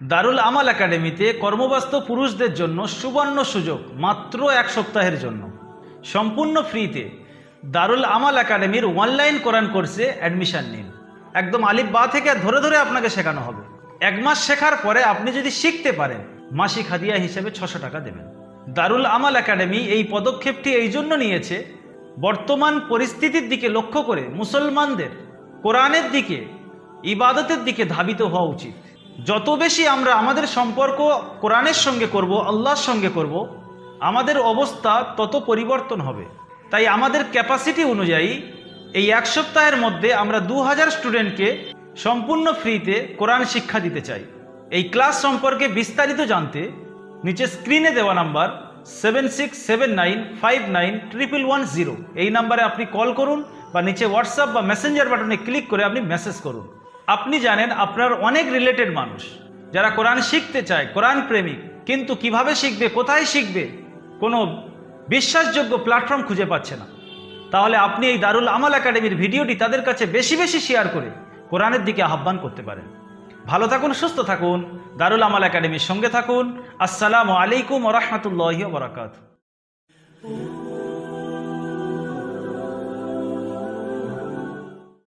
দারুল আমাল একাডেমিতে কর্মব্যস্ত পুরুষদের জন্য সুবর্ণ সুযোগ মাত্র 1 সপ্তাহের জন্য সম্পূর্ণ ফ্রিতে দারুল আমাল একাডেমির অনলাইন কোরআন কোর্সে অ্যাডমিশন নিন। একদম আলিফ বা থেকে ধরে ধরে আপনাকে শেখানো হবে। 1 মাস শেখার পরে আপনি যদি শিখতে পারেন মাসিক হাদিয়া হিসেবে 600 টাকা দেবেন। দারুল আমাল একাডেমি এই পদক্ষেপটি এই জন্য নিয়েছে, বর্তমান পরিস্থিতির দিকে লক্ষ্য করে মুসলমানদের কোরআনের দিকে, ইবাদতের দিকে ধাবিত হওয়া উচিত। যত বেশি আমরা আমাদের সম্পর্ক কোরআনের সঙ্গে করব, আল্লাহর সঙ্গে করব, আমাদের অবস্থা তত পরিবর্তন হবে। তাই আমাদের ক্যাপাসিটি অনুযায়ী এই 1 সপ্তাহের মধ্যে আমরা 2000 স্টুডেন্টকে সম্পূর্ণ ফ্রিতে কোরআন শিক্ষা দিতে চাই। এই ক্লাস সম্পর্কে বিস্তারিত জানতে নিচে স্ক্রিনে দেওয়া নাম্বার 7679591110 এই নাম্বারে আপনি কল করুন বা নিচে হোয়াটসঅ্যাপ বা মেসেঞ্জার বাটনে ক্লিক করে আপনি মেসেজ করুন। আপনি জানেন আপনার অনেক রিলেটেড মানুষ যারা কোরআন শিখতে চায়, কোরআন প্রেমিক, কিন্তু কিভাবে শিখবে, কোথায় শিখবে, কোনো বিশ্বাসযোগ্য প্ল্যাটফর্ম খুঁজে পাচ্ছে না। তাহলে আপনি এই দারুল আমাল একাডেমির ভিডিওটি তাদের কাছে বেশি বেশি শেয়ার করে কোরআনের দিকে আহ্বান করতে পারেন। ভালো থাকুন, সুস্থ থাকুন, দারুল আমাল একাডেমির সঙ্গে থাকুন। আসসালামু আলাইকুম ওয়া রাহমাতুল্লাহি ওয়া বারাকাতুহু।